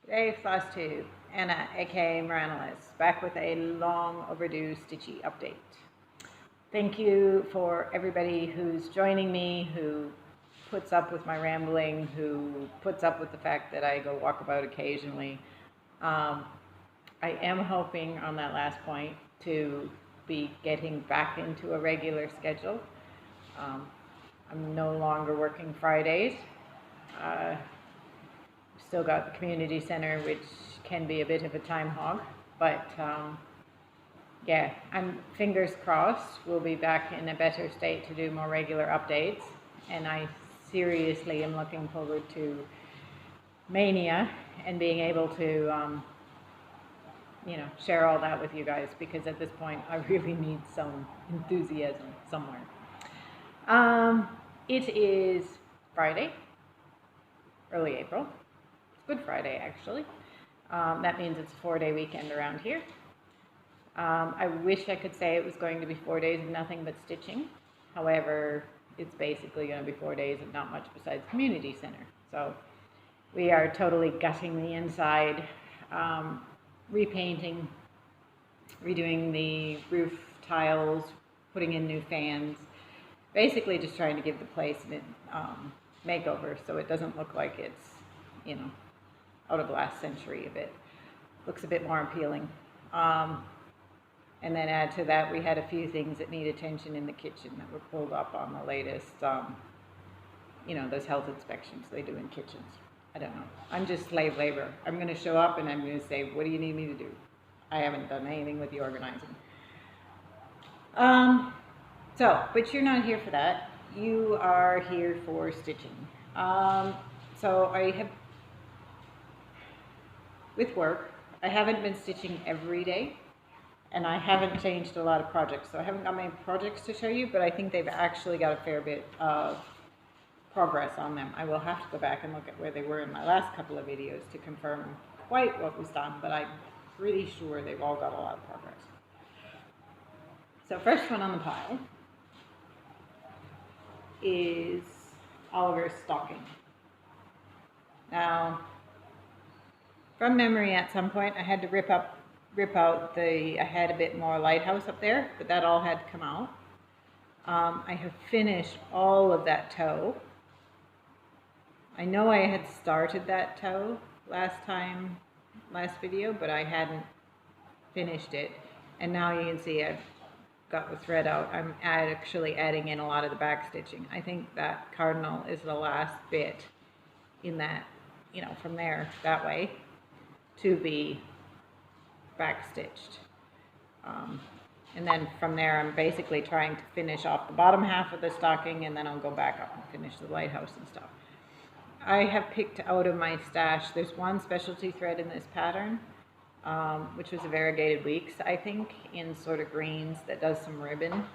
Today, Flosstube, Anna, aka Moranalis, back with a long overdue Stitchy update. Thank you for everybody who's joining me, who puts up with my rambling, who puts up with the fact that I go walk about occasionally. I am hoping on that last point to be getting back into a regular schedule. I'm no longer working Fridays. Still got the community center, which can be a bit of a time hog, but yeah, I'm fingers crossed we'll be back in a better state to do more regular updates, and I seriously am looking forward to Mania and being able to share all that with you guys, because at this point I really need some enthusiasm somewhere. It is Friday, early April. Good Friday, actually. That means it's a 4-day weekend around here. I wish I could say it was going to be 4 days of nothing but stitching. However, it's basically going to be 4 days of not much besides community center. So we are totally gutting the inside, repainting, redoing the roof tiles, putting in new fans. Basically just trying to give the place a makeover so it doesn't look like it's, out of last century a bit. Looks a bit more appealing. And then add to that, we had a few things that need attention in the kitchen that were pulled up on the latest, those health inspections they do in kitchens. I don't know. I'm just slave labor. I'm going to show up and I'm going to say, what do you need me to do? I haven't done anything with the organizing. But you're not here for that. You are here for stitching. So I have, with work, I haven't been stitching every day, and I haven't changed a lot of projects. So I haven't got many projects to show you, but I think they've actually got a fair bit of progress on them. I will have to go back and look at where they were in my last couple of videos to confirm quite what was done, but I'm pretty sure they've all got a lot of progress. So first one on the pile is Oliver's Stalking. Now, from memory, at some point I had to rip out I had a bit more Lighthouse up there, but that all had to come out. I have finished all of that toe. I know I had started that toe last video, but I hadn't finished it. And now you can see I've got the thread out. I'm actually adding in a lot of the back stitching. I think that cardinal is the last bit in that, from there, that way, to be back stitched. And then from there I'm basically trying to finish off the bottom half of the stocking, and then I'll go back up and finish the Lighthouse and stuff. I have picked out of my stash, there's one specialty thread in this pattern, which was a variegated weeks, I think, in sort of greens, that does some ribbon.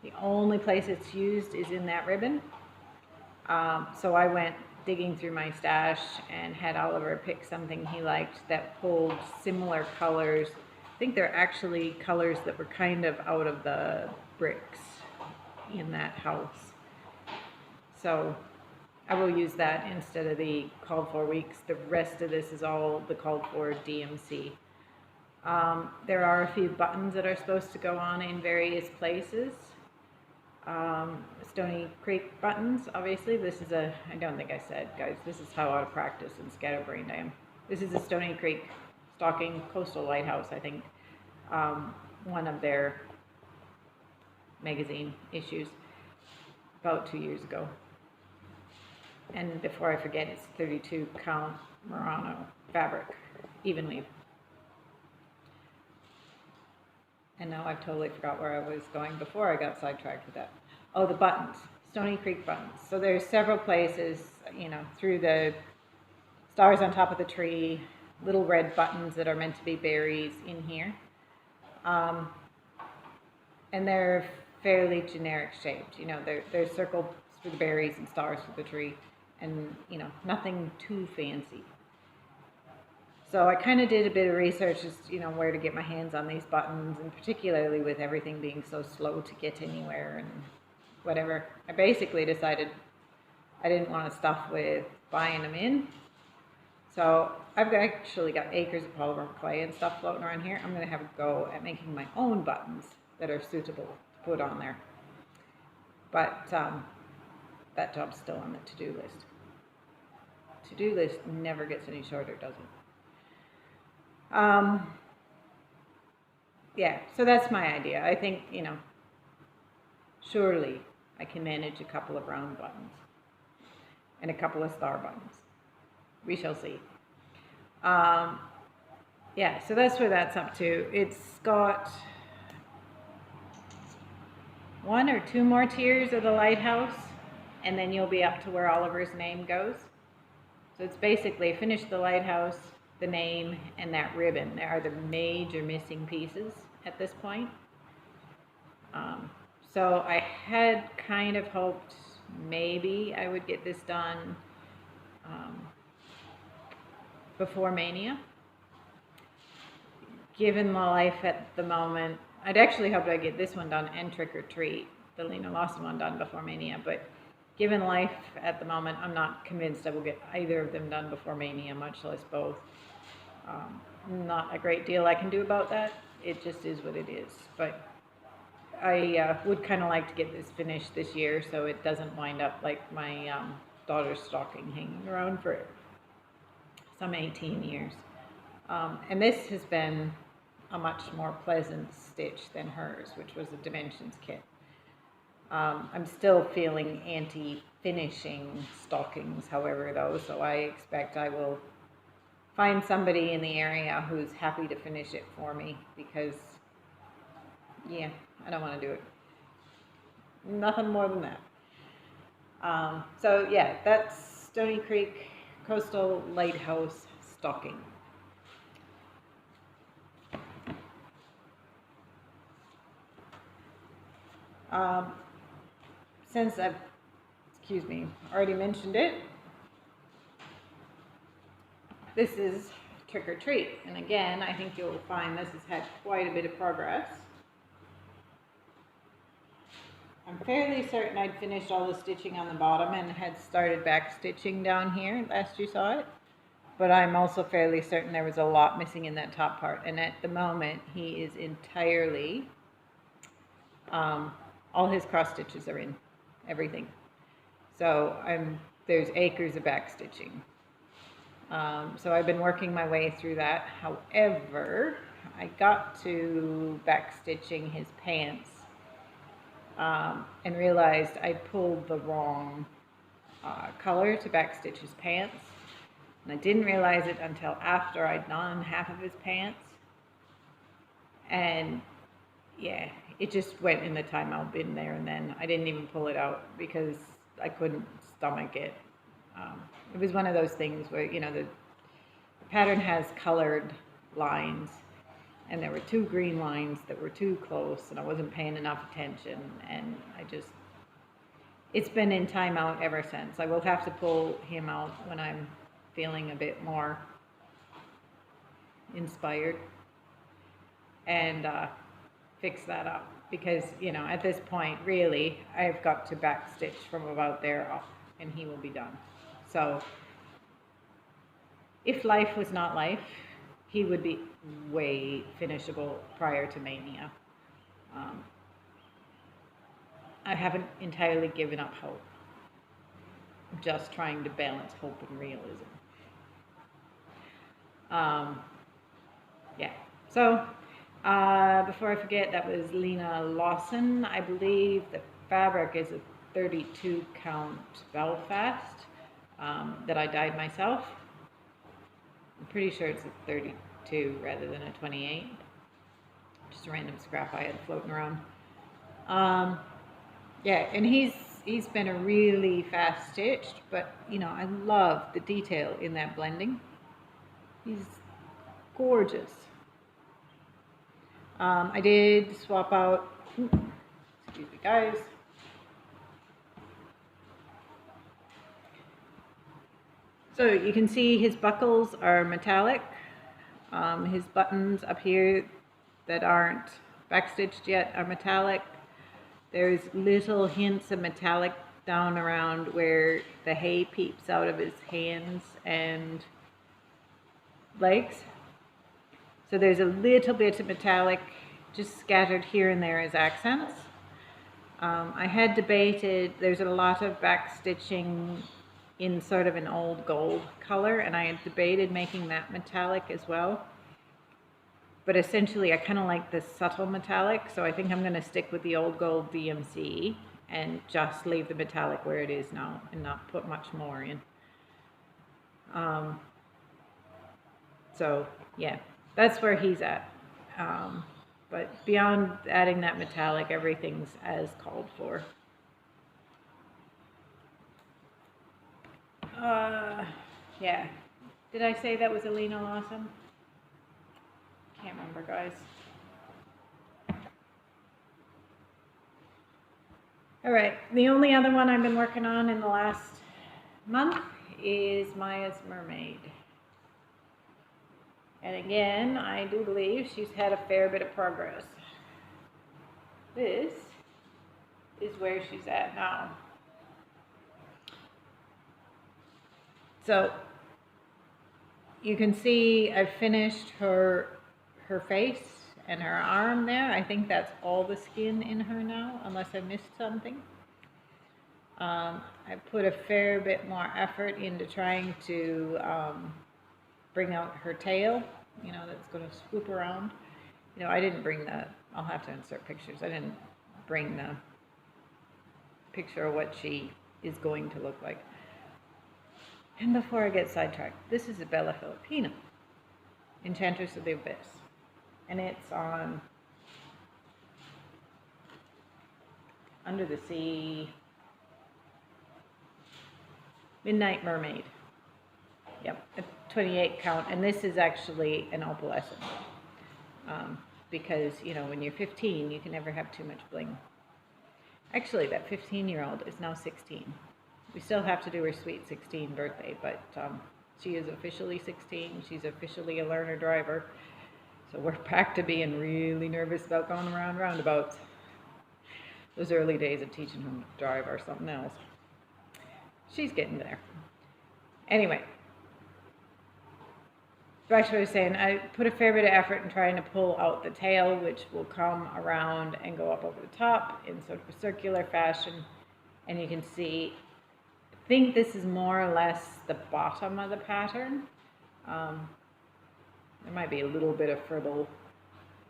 The only place it's used is in that ribbon. So I went digging through my stash and had Oliver pick something he liked that pulled similar colors. I think they're actually colors that were kind of out of the bricks in that house. So I will use that instead of the called for weeks. The rest of this is all the called for DMC. There are a few buttons that are supposed to go on in various places. Stony Creek buttons, obviously. This is I don't think I said, guys, this is how out of practice and scatterbrained I am. This is a Stony Creek Stalking Coastal Lighthouse, I think, one of their magazine issues about 2 years ago. And before I forget, it's 32 count Murano fabric, even weave. And now I've totally forgot where I was going before I got sidetracked with that. Oh, the buttons, Stony Creek buttons. So there's several places, through the stars on top of the tree, little red buttons that are meant to be berries in here. And they're fairly generic shaped. There's circles for the berries and stars for the tree, and, nothing too fancy. So I kind of did a bit of research as where to get my hands on these buttons, and particularly with everything being so slow to get anywhere and whatever. I basically decided I didn't want to stuff with buying them in. So I've actually got acres of polymer clay and stuff floating around here. I'm going to have a go at making my own buttons that are suitable to put on there. But that job's still on the to-do list. To-do list never gets any shorter, does it? Yeah, so that's my idea. I think, you know, surely I can manage a couple of round buttons and a couple of star buttons. We shall see. Yeah, so that's where that's up to. It's got 1 or 2 more tiers of the lighthouse, and then you'll be up to where Oliver's name goes. So it's basically finish the lighthouse, the name, and that ribbon. There are the major missing pieces at this point. So I had kind of hoped maybe I would get this done before Mania. Given my life at the moment, I'd actually hoped I'd get this one done and Trick or Treat, the Lena Lawson one, done before Mania, but given life at the moment, I'm not convinced I will get either of them done before Mania, much less both. Not a great deal I can do about that. It just is what it is. But I would kind of like to get this finished this year so it doesn't wind up like my daughter's stocking hanging around for some 18 years. And this has been a much more pleasant stitch than hers, which was a Dimensions kit. I'm still feeling anti-finishing stockings, however, though, so I expect I will find somebody in the area who's happy to finish it for me, because, yeah, I don't want to do it. Nothing more than that. So, yeah, that's Stony Creek Coastal Lighthouse Stocking. Since I've, already mentioned it, this is Trick or Treat. And again, I think you'll find this has had quite a bit of progress. I'm fairly certain I'd finished all the stitching on the bottom and had started back stitching down here last you saw it. But I'm also fairly certain there was a lot missing in that top part. And at the moment, he is entirely, all his cross stitches are in, everything. So there's acres of back stitching. So I've been working my way through that. However, I got to back stitching his pants and realized I pulled the wrong color to back stitch his pants. And I didn't realize it until after I'd done half of his pants. And yeah, it just went in the timeout bin there and then. I didn't even pull it out because I couldn't stomach it. It was one of those things where, you know, the pattern has colored lines, and there were 2 green lines that were too close, and I wasn't paying enough attention, and it's been in timeout ever since. I will have to pull him out when I'm feeling a bit more inspired and fix that up, because, you know, at this point, really, I've got to back stitch from about there up, and he will be done. So if life was not life, he would be way finishable prior to Mania. I haven't entirely given up hope. I'm just trying to balance hope and realism. Yeah, so before I forget, that was Lena Lawson. I believe the fabric is a 32 count Belfast that I dyed myself. I'm pretty sure it's a 32 rather than a 28. Just a random scrap I had floating around. Yeah, and he's been a really fast stitched, but you know, I love the detail in that blending. He's gorgeous. I did swap out, excuse me guys. So you can see his buckles are metallic. His buttons up here that aren't backstitched yet are metallic. There's little hints of metallic down around where the hay peeps out of his hands, and legs. So there's a little bit of metallic just scattered here and there as accents. I had debated, there's a lot of back stitching in sort of an old gold color, and I had debated making that metallic as well. But essentially I kind of like this subtle metallic, so I think I'm going to stick with the old gold DMC and just leave the metallic where it is now and not put much more in. So yeah, that's where he's at. But beyond adding that metallic, everything's as called for. Yeah. Did I say that was a Lena Lawson? Can't remember, guys. All right, the only other one I've been working on in the last month is Maya's Mermaid. And again, I do believe she's had a fair bit of progress. This is where she's at now. So you can see I've finished her face and her arm there. I think that's all the skin in her now, unless I missed something. I put a fair bit more effort into trying to bring out her tail, you know, that's going to swoop around. You know, I didn't bring the, I'll have to insert pictures. I didn't bring the picture of what she is going to look like. And before I get sidetracked, this is a Bellafilipina, Enchantress of the Abyss. And it's on Under the Sea, Midnight Mermaid. Yep, a 28 count, and this is actually an opalescent. Because, you know, when you're 15, you can never have too much bling. Actually, that 15-year-old is now 16. We still have to do her sweet 16 birthday, but she is officially 16. She's officially a learner driver. So we're back to being really nervous about going around roundabouts. Those early days of teaching her to drive are something else. She's getting there. Anyway, back to what I was saying, I put a fair bit of effort in trying to pull out the tail, which will come around and go up over the top in sort of a circular fashion. And you can see, I think this is more or less the bottom of the pattern. There might be a little bit of fribble.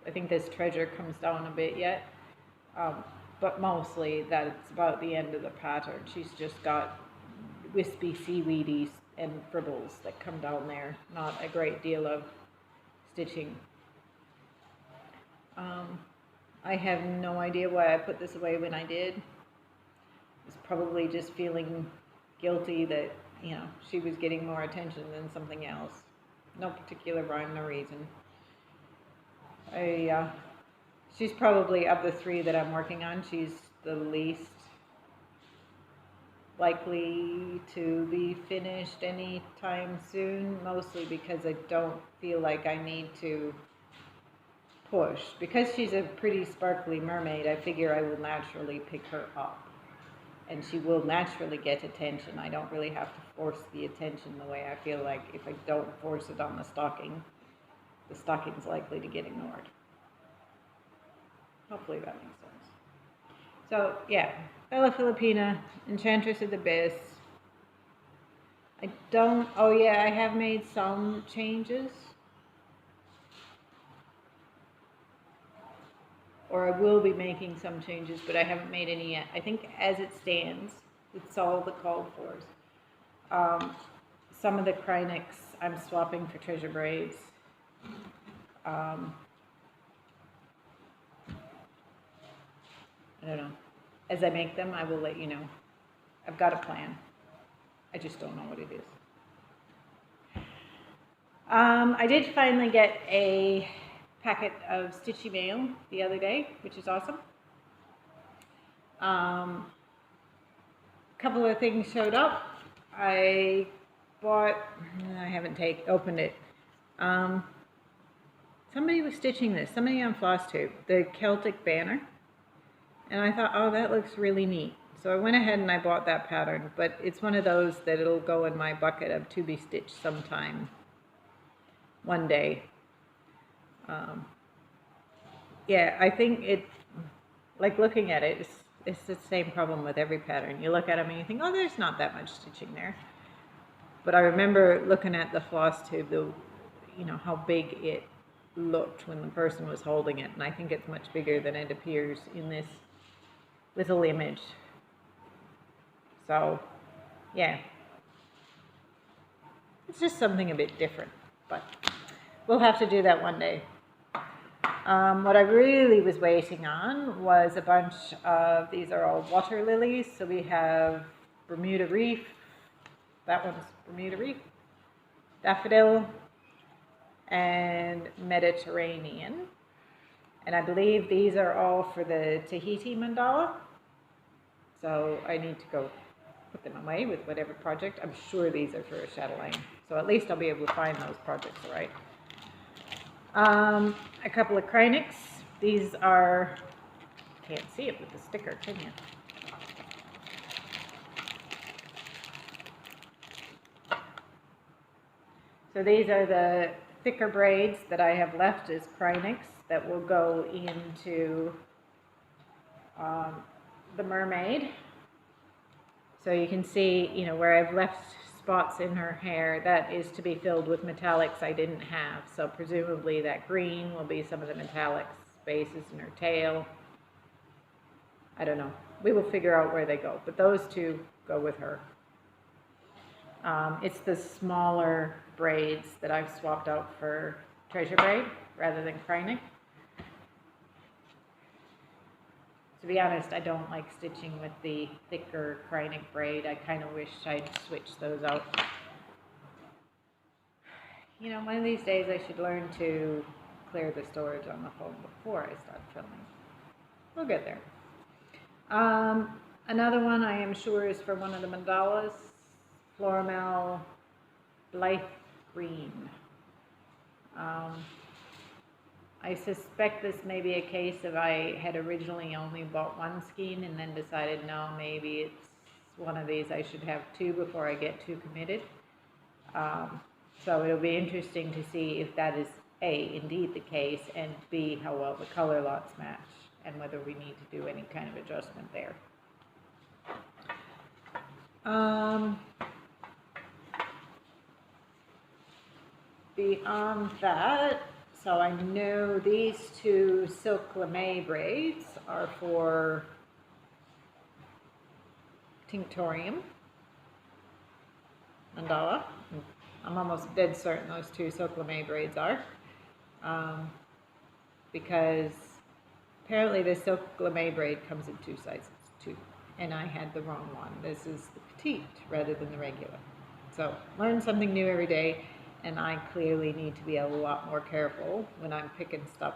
I think this treasure comes down a bit yet. But mostly that it's about the end of the pattern. She's just got wispy seaweedy and fribbles that come down there. Not a great deal of stitching. I have no idea why I put this away when I did. It's probably just feeling guilty that, you know, she was getting more attention than something else. No particular rhyme or reason. She's probably, of the three that I'm working on, she's the least likely to be finished anytime soon, mostly because I don't feel like I need to push. Because she's a pretty sparkly mermaid, I figure I will naturally pick her up. And she will naturally get attention. I don't really have to force the attention the way I feel like if I don't force it on the stocking's likely to get ignored. Hopefully that makes sense. So yeah, Bellafilipina, Enchantress of the Abyss. Oh yeah, I have made some changes. Or I will be making some changes, but I haven't made any yet. I think as it stands, it's all the called fors. Some of the Krynics I'm swapping for treasure braids. I don't know. As I make them, I will let you know. I've got a plan. I just don't know what it is. I did finally get a packet of Stitchy Mail the other day, which is awesome. A couple of things showed up. I haven't opened it. Somebody was stitching this, somebody on Flosstube, the Celtic banner. And I thought, oh, that looks really neat. So I went ahead and I bought that pattern, but it's one of those that it'll go in my bucket of to be stitched sometime one day. Yeah, I think it, like looking at it, it's the same problem with every pattern. You look at them and you think, oh, there's not that much stitching there. But I remember looking at the Flosstube, you know, how big it looked when the person was holding it. And I think it's much bigger than it appears in this little image. So, yeah. It's just something a bit different. But we'll have to do that one day. What I really was waiting on was a bunch of, these are all water lilies. So we have Bermuda Reef. That one's Bermuda Reef. Daffodil. And Mediterranean. And I believe these are all for the Tahiti mandala. So I need to go put them away with whatever project. I'm sure these are for a chatelaine. So at least I'll be able to find those projects, all right? A couple of Krynics. These are, can't see it with the sticker, can you? So these are the thicker braids that I have left as Krynics that will go into the Mermaid. So you can see, you know, where I've left spots in her hair, that is to be filled with metallics I didn't have. So presumably that green will be some of the metallic spaces in her tail. I don't know. We will figure out where they go, but those two go with her. It's the smaller braids that I've swapped out for treasure braid rather than Krynic. To be honest, I don't like stitching with the thicker Krynic braid. I kind of wish I'd switch those out. You know, one of these days I should learn to clear the storage on the phone before I start filming. We'll get there. Another one I am sure is for one of the mandalas, Floramel Blythe Green. I suspect this may be a case of I had originally only bought one skein and then decided, no, maybe it's one of these I should have two before I get too committed. So it'll be interesting to see if that is A, indeed the case, and B, how well the color lots match, and whether we need to do any kind of adjustment there. Beyond that, so I know these two silk lame braids are for Tinctorium mandala. I'm almost dead certain those two silk lame braids are, because apparently the silk lame braid comes in two sizes too, and I had the wrong one. This is the petite rather than the regular. So learn something new every day. And I clearly need to be a lot more careful when I'm picking stuff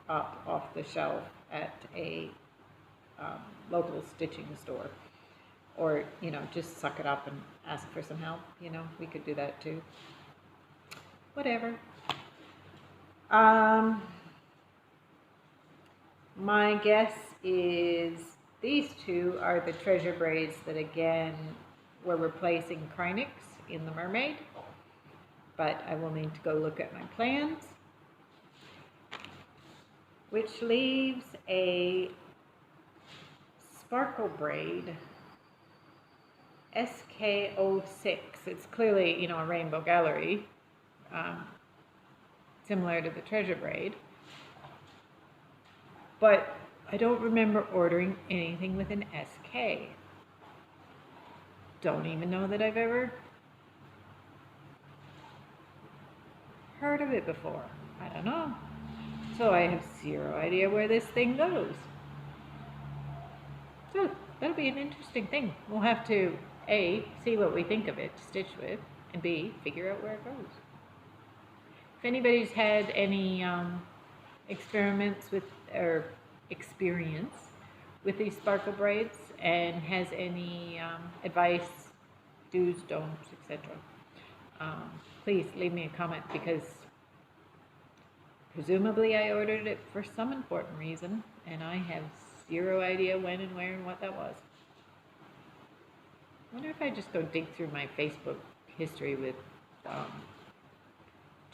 up off the shelf at a local stitching store. Or, you know, just suck it up and ask for some help. You know, we could do that too. Whatever. My guess is these two are the treasure braids that, again, were replacing Krynics in the Mermaid. But I will need to go look at my plans, which leaves a sparkle braid SK06. It's clearly, you know, a rainbow gallery, similar to the treasure braid, but I don't remember ordering anything with an SK. Don't even know that I've ever heard of it before. I don't know. So I have zero idea where this thing goes. So that'll be an interesting thing. We'll have to A, see what we think of it to stitch with, and B, figure out where it goes. If anybody's had any experiments with, or experience with these sparkle braids and has any advice, do's, don'ts, etc., please leave me a comment, because presumably I ordered it for some important reason, and I have zero idea when and where and what that was. I wonder if I just go dig through my Facebook history with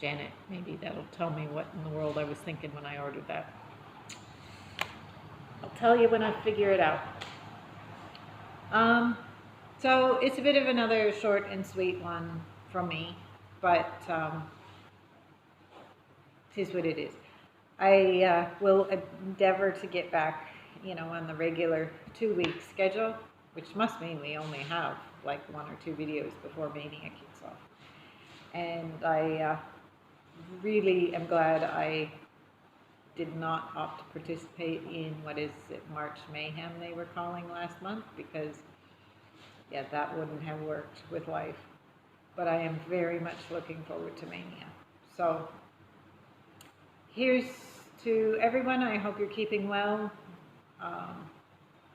scan it. Maybe that'll tell me what in the world I was thinking when I ordered that. I'll tell you when I figure it out. So it's a bit of another short and sweet one from me, but it is what it is. I will endeavor to get back, on the regular 2-week schedule, which must mean we only have like 1 or 2 videos before Mania kicks off. And I really am glad I did not opt to participate in what is it, March Mayhem they were calling last month, because yeah, that wouldn't have worked with life. But I am very much looking forward to Mania. So here's to everyone. I hope you're keeping well.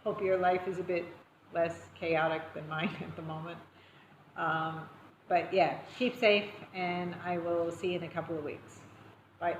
Hope your life is a bit less chaotic than mine at the moment. But yeah, keep safe, and I will see you in a couple of weeks. Bye.